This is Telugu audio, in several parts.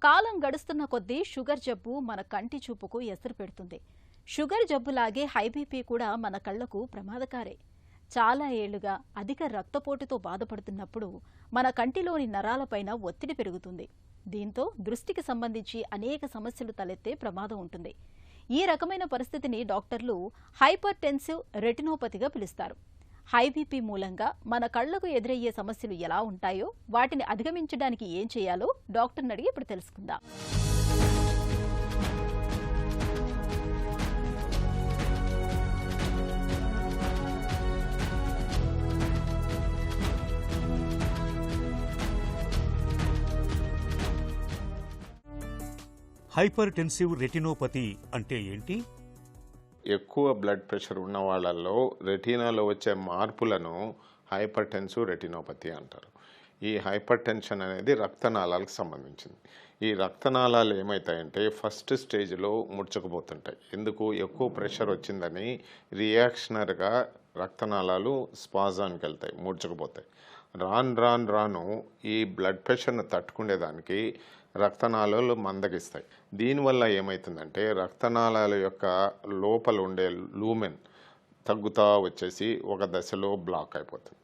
కాలం గడుస్తున్న కొద్దీ షుగర్ జబ్బు మన కంటి చూపుకు ఎసరు పెడుతుంది. షుగర్ జబ్బులాగే హై బీపీ కూడా మన కళ్లకు ప్రమాదకారే. చాలా ఏళ్లుగా అధిక రక్తపోటుతో బాధపడుతున్నప్పుడు మన కంటిలోని నరాలపైన ఒత్తిడి పెరుగుతుంది. దీంతో దృష్టికి సంబంధించి అనేక సమస్యలు తలెత్తే ప్రమాదం ఉంటుంది. ఈ రకమైన పరిస్థితిని డాక్టర్లు హైపర్ టెన్సివ్ రెటినోపతిగా పిలుస్తారు. హై బీపీ మూలంగా మన కళ్లకు ఎదురయ్యే సమస్యలు ఎలా ఉంటాయో, వాటిని అధిగమించడానికి ఏం చేయాలో డాక్టర్ని అడిగి ఇప్పుడు తెలుసుకుందాం. హైపర్ టెన్సివ్ రెటినోపతి అంటే ఏంటి? ఎక్కువ బ్లడ్ ప్రెషర్ ఉన్న వాళ్ళల్లో రెటీనాలో వచ్చే మార్పులను హైపర్ టెన్సివ్ రెటినోపతి అంటారు. ఈ హైపర్ టెన్షన్ అనేది రక్తనాళాలకు సంబంధించింది. ఈ రక్తనాళాలు ఏమవుతాయంటే ఫస్ట్ స్టేజ్లో ముడుచుకుపోతుంటాయి. ఎందుకు? ఎక్కువ ప్రెషర్ వచ్చిందని రియాక్షనర్గా రక్తనాళాలు స్పాజానికి వెళ్తాయి, ముడుచుకుపోతాయి. రాను ఈ బ్లడ్ ప్రెషర్ను తట్టుకునేదానికి రక్తనాళాలు మందగిస్తాయి. దీనివల్ల ఏమవుతుందంటే రక్తనాళాల యొక్క లోపల ఉండే లూమెన్ తగ్గుతూ వచ్చేసి ఒక దశలో బ్లాక్ అయిపోతుంది.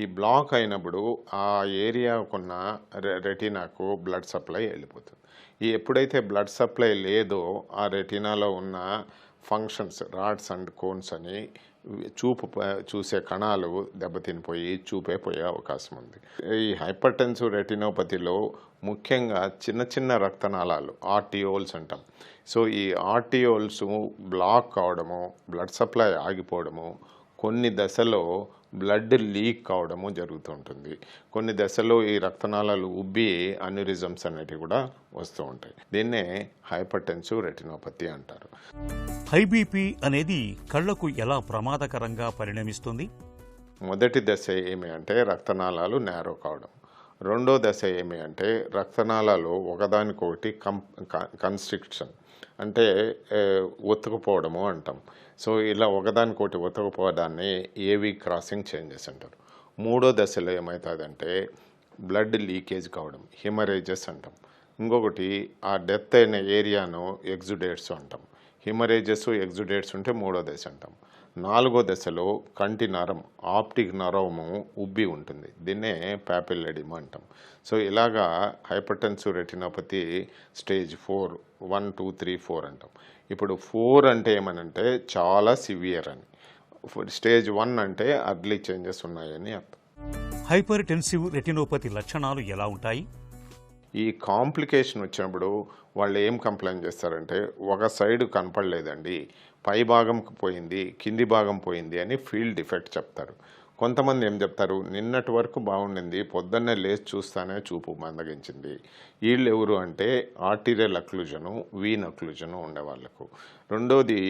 ఈ బ్లాక్ అయినప్పుడు ఆ ఏరియాకున్న రెటీనాకు బ్లడ్ సప్లై వెళ్ళిపోతుంది. ఈ ఎప్పుడైతే బ్లడ్ సప్లై లేదో ఆ రెటీనాలో ఉన్న ఫంక్షన్స్, రాడ్స్ అండ్ కోన్స్ అని చూసే కణాలు దెబ్బతినిపోయి చూపే పోయే అవకాశం ఉంది. ఈ హైపర్ టెన్సివ్ రెటినోపతిలో ముఖ్యంగా చిన్న రక్తనాళాలు ఆర్టియోల్స్ అంటాం. సో ఈ ఆర్టియోల్స్ బ్లాక్ కావడము, బ్లడ్ సప్లై ఆగిపోవడము, కొన్ని దశలో బ్లడ్ లీక్ కావడము జరుగుతుంటుంది. కొన్ని దశలో ఈ రక్తనాళాలు ఉబ్బి అన్యూరిజమ్స్ అనేటివి కూడా వస్తూ ఉంటాయి. దీన్నే హైపర్ టెన్సివ్ రెటినోపతి అంటారు. హై బీపీ అనేది కళ్లకు ఎలా ప్రమాదకరంగా పరిణమిస్తుంది? మొదటి దశ ఏమి అంటే రక్తనాళాలు నేరో కావడం. రెండో దశ ఏమి అంటే రక్తనాళాలు ఒకదానికొకటి కన్స్ట్రిక్షన్ అంటే ఒత్తుకుపోవడము అంటాం. సో ఇలా ఒకదానికోటి ఒత్తుకుపోవడాన్ని ఏవి క్రాసింగ్ చేంజెస్ అంటారు. మూడో దశలో ఏమవుతుందంటే బ్లడ్ లీకేజ్ కావడం, హిమరేజెస్ అంటాం. ఇంకొకటి ఆ డెత్ అయిన ఏరియాను ఎగ్జుడేట్స్ అంటాం. హిమరేజెస్, ఎగ్జుడేట్స్ ఉంటే మూడో దశ అంటాం. నాలుగో దశలో కంటి నరం, ఆప్టిక్ నరము ఉబ్బి ఉంటుంది. దీన్నే పాపిల్లెడిమా అంటాం. సో ఇలాగా హైపర్ టెన్సివ్ రెటినోపతి స్టేజ్ 4, 1, 2, 3, 4 అంటాం. ఇప్పుడు 4 అంటే ఏమనంటే చాలా సివియర్ అని, స్టేజ్ 1 అంటే అర్లీ చేంజెస్ ఉన్నాయని అర్థం. హైపర్ టెన్సివ్ రెటినోపతి లక్షణాలు ఎలా ఉంటాయి? ఈ కాంప్లికేషన్ వచ్చినప్పుడు వాళ్ళు ఏం కంప్లైంట్ చేస్తారంటే ఒక సైడ్ కనపడలేదండి, పై భాగం పోయింది, కింది భాగం పోయింది అని ఫీల్డ్ డిఫెక్ట్ చెప్తారు. కొంతమంది ఏం చెప్తారు, నిన్నటి వరకు బాగుండింది, పొద్దున్నే లేచి చూస్తానే చూపు మందగించింది. వీళ్ళు ఎవరు అంటే ఆర్టీరియల్ అక్లూజను, వీన్ అక్లూజను ఉండేవాళ్ళకు. రెండోది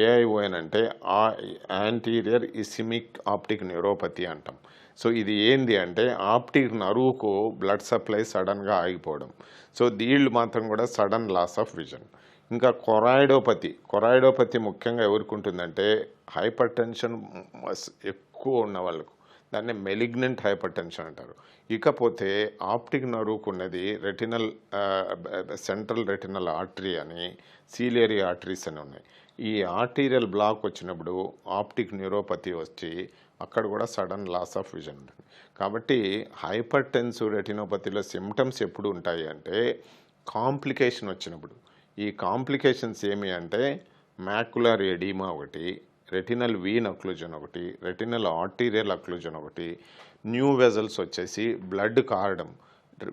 ఏఐఓఎన్ అంటే యాంటీరియర్ ఇసిమిక్ ఆప్టిక్ న్యూరోపతి అంటాం. సో ఇది ఏంది అంటే ఆప్టిక్ నరువుకు బ్లడ్ సప్లై సడన్గా ఆగిపోవడం. సో వీళ్ళు మాత్రం కూడా సడన్ లాస్ ఆఫ్ విజన్. ఇంకా కొరాయిడోపతి ముఖ్యంగా ఎవరికి ఉంటుందంటే హైపర్ టెన్షన్ ఎక్కువ ఉన్న వాళ్ళకు, దాన్ని మెలిగ్నెంట్ హైపర్ టెన్షన్ అంటారు. ఇకపోతే ఆప్టిక్ నరువుకు ఉన్నది సెంట్రల్ రెటినల్ ఆర్టరీ అని, సీలియరీ ఆర్టరీస్ అని ఉన్నాయి. ఈ ఆర్టీరియల్ బ్లాక్ వచ్చినప్పుడు ఆప్టిక్ న్యూరోపతి వచ్చి అక్కడ కూడా సడన్ లాస్ ఆఫ్ విజన్ ఉంటుంది. కాబట్టి హైపర్ టెన్సివ్ రెటినోపతిలో సిమ్టమ్స్ ఎప్పుడు ఉంటాయి అంటే కాంప్లికేషన్ వచ్చినప్పుడు. ఈ కాంప్లికేషన్స్ ఏమి అంటే మ్యాకులర్ ఎడీమా ఒకటి, రెటినల్ వీన్ అక్లూజన్ ఒకటి, రెటినల్ ఆర్టీరియల్ అక్లూజన్ ఒకటి, న్యూ వెజల్స్ వచ్చేసి బ్లడ్ కారడం,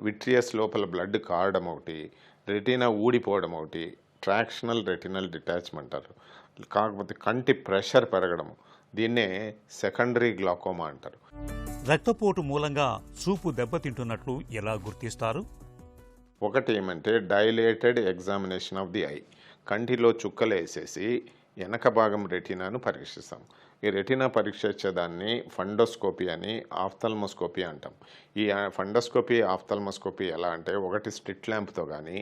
విట్రియస్ లోపల బ్లడ్ కారడం ఒకటి, రెటీనా ఊడిపోవడం ఒకటి, ట్రాక్షనల్ రెటినల్ డిటాచ్మెంట్ అంటారు. కాకపోతే కంటి ప్రెషర్ పెరగడం, దీన్నే సెకండరీ గ్లాకోమా అంటారు. రక్తపోటు మూలంగా చూపు దెబ్బతింటున్నట్లు ఎలా గుర్తిస్తారు? ఒకటి ఏమంటే dilated examination of the I. కంటిలో చుక్కలు వేసేసి వెనక భాగం రెటీనాను పరీక్షిస్తాం. ఈ రెటీనా పరీక్షించేదాన్ని ఫండోస్కోపీ అని, ఆఫ్థల్మోస్కోపీ అంటాం. ఈ ఫండోస్కోపీ, ఆఫ్థల్మోస్కోపీ ఎలా అంటే ఒకటి స్ట్రిట్ ల్యాంప్తో కానీ,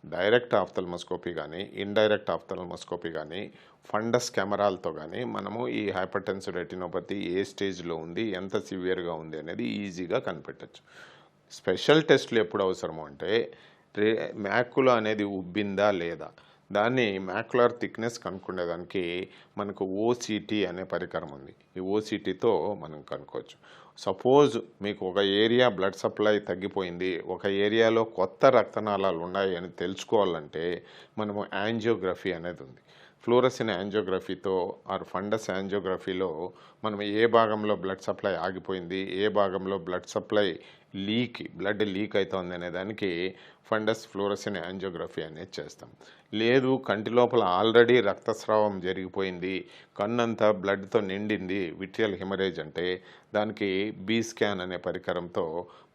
డైరెక్ట్ ఆఫ్థల్మోస్కోపీ కానీ, ఇండైరెక్ట్ ఆఫ్థల్మోస్కోపీ కానీ, ఫండస్ కెమెరాలతో కానీ మనము ఈ హైపర్ టెన్సివ్ రెటినోపతి ఏ స్టేజ్లో ఉంది, ఎంత సివియర్గా ఉంది అనేది ఈజీగా కనిపెట్టచ్చు. స్పెషల్ టెస్టులు ఎప్పుడు అవసరము అంటే మ్యాకులా అనేది ఉబ్బిందా లేదా, దాన్ని మ్యాకులర్ థిక్నెస్ కనుక్కునేదానికి మనకు ఓసిటీ అనే పరికరం ఉంది. ఈ ఓసిటీతో మనం కనుక్కోవచ్చు. సపోజ్ మీకు ఒక ఏరియా బ్లడ్ సప్లై తగ్గిపోయింది, ఒక ఏరియాలో కొత్త రక్తనాళాలు ఉన్నాయి అని తెలుసుకోవాలంటే మనము యాంజియోగ్రఫీ అనేది ఉంది. ఫ్లోరసిన్ యాంజియోగ్రఫీతో ఆర్ ఫండస్ యాంజియోగ్రఫీలో మనం ఏ భాగంలో బ్లడ్ సప్లై ఆగిపోయింది, ఏ భాగంలో బ్లడ్ సప్లై బ్లడ్ లీక్ అవుతుంది అనే దానికి ఫండస్ ఫ్లోరసిన్ యాంజియోగ్రఫీ అనేది చేస్తాం. లేదు కంటి లోపల ఆల్రెడీ రక్తస్రావం జరిగిపోయింది, కన్నంతా బ్లడ్తో నిండింది, విట్రియల్ హెమరేజ్ అంటే దానికి బీ స్కాన్ అనే పరికరంతో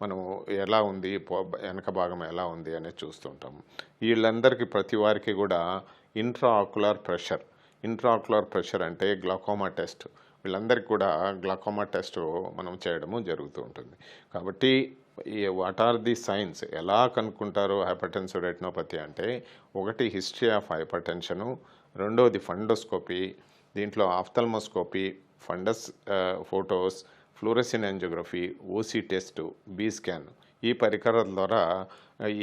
మనము ఎలా ఉంది, వెనక భాగం ఎలా ఉంది అనేది చూస్తుంటాం. వీళ్ళందరికీ ప్రతి వారికి కూడా ఇంట్రాఆక్యులర్ ప్రెషర్ అంటే గ్లాకోమా టెస్ట్, వీళ్ళందరికీ కూడా గ్లాకోమా టెస్ట్ మనం చేయడము జరుగుతూ ఉంటుంది. కాబట్టి వాట్ ఆర్ ది సైన్స్, ఎలా కనుక్కుంటారు హైపర్టెన్సివ్ రెటినోపతి అంటే, ఒకటి హిస్టరీ ఆఫ్ హైపర్ టెన్షను, రెండవది ఫండోస్కోపీ, దీంట్లో ophthalmoscopy, fundus photos, fluorescein angiography, OC test, B scan, ఈ పరికరాల ద్వారా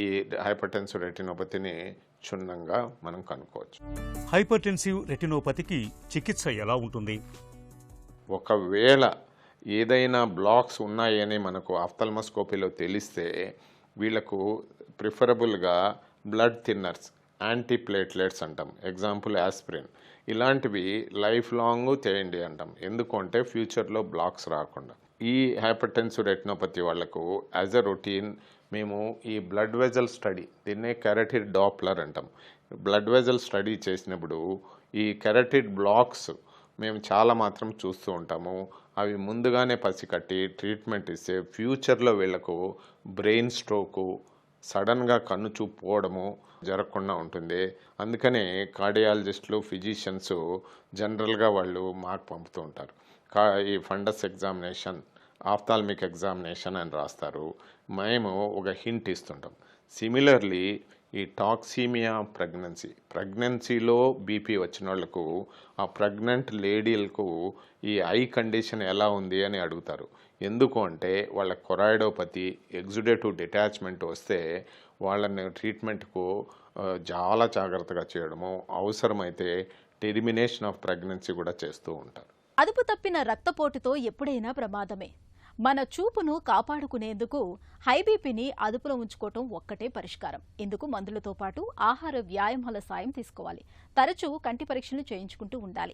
ఈ హైపర్టెన్సివ్ రెటినోపతిని క్షుణ్ణంగా మనం కనుక్కోవచ్చు. హైపర్టెన్సివ్ రెటినోపతికి చికిత్స ఎలా ఉంటుంది? ఒకవేళ ఏదైనా బ్లాక్స్ ఉన్నాయని మనకు ఆఫ్థల్మోస్కోపీలో తెలిస్తే వీళ్ళకు ప్రిఫరబుల్గా బ్లడ్ థిన్నర్స్, యాంటీప్లేట్లెట్స్ అంటాం, ఎగ్జాంపుల్ యాస్పిరిన్, ఇలాంటివి లైఫ్ లాంగ్ చేయండి అంటాం. ఎందుకంటే ఫ్యూచర్లో బ్లాక్స్ రాకుండా. ఈ హైపర్టెన్సివ్ రెటినోపతి వాళ్లకు యాజ్ ఎ రొటీన్ మేము ఈ బ్లడ్ వెజల్ స్టడీ, దీన్నే కెరటిడ్ డాప్లర్ అంటాం, బ్లడ్ వెజల్ స్టడీ చేసినప్పుడు ఈ కెరటిడ్ బ్లాక్స్ మేము చాలా మాత్రం చూస్తూ ఉంటాము. అవి ముందుగానే పసికట్టి ట్రీట్మెంట్ ఇస్తే ఫ్యూచర్లో వీళ్ళకు బ్రెయిన్ స్ట్రోకు, సడన్గా కన్ను చూపు పోవడము జరగకుండా ఉంటుంది. అందుకనే కార్డియాలజిస్టులు, ఫిజిషియన్స్ జనరల్గా వాళ్ళు మాకు పంపుతూ ఉంటారు. ఈ ఫండస్ ఎగ్జామినేషన్, ఆఫ్థాల్మిక్ ఎగ్జామినేషన్ అని రాస్తారు, మేము ఒక హింట్ ఇస్తుంటాం. సిమిలర్లీ ఈ టాక్సీమియా ప్రెగ్నెన్సీలో బీపీ వచ్చిన వాళ్ళకు, ఆ ప్రెగ్నెంట్ లేడీలకు ఈ ఐ కండిషన్ ఎలా ఉంది అని అడుగుతారు. ఎందుకు అంటే వాళ్ళ కొరాయిడోపతి, ఎగ్జుడేటివ్ డిటాచ్మెంట్ వస్తే వాళ్ళని ట్రీట్మెంట్కు చాలా జాగ్రత్తగా చేయడము, అవసరమైతే టెర్మినేషన్ ఆఫ్ ప్రెగ్నెన్సీ కూడా చేస్తూ ఉంటారు. అదుపు తప్పిన రక్తపోటుతో ఎప్పుడైనా ప్రమాదమే. మన చూపును కాపాడుకునేందుకు హై బీపీని అదుపులో ఉంచుకోవటం ఒక్కటే పరిష్కారం. ఇందుకు మందులతో పాటు ఆహార, వ్యాయామాల సాయం తీసుకోవాలి. తరచూ కంటి పరీక్షలు చేయించుకుంటూ ఉండాలి.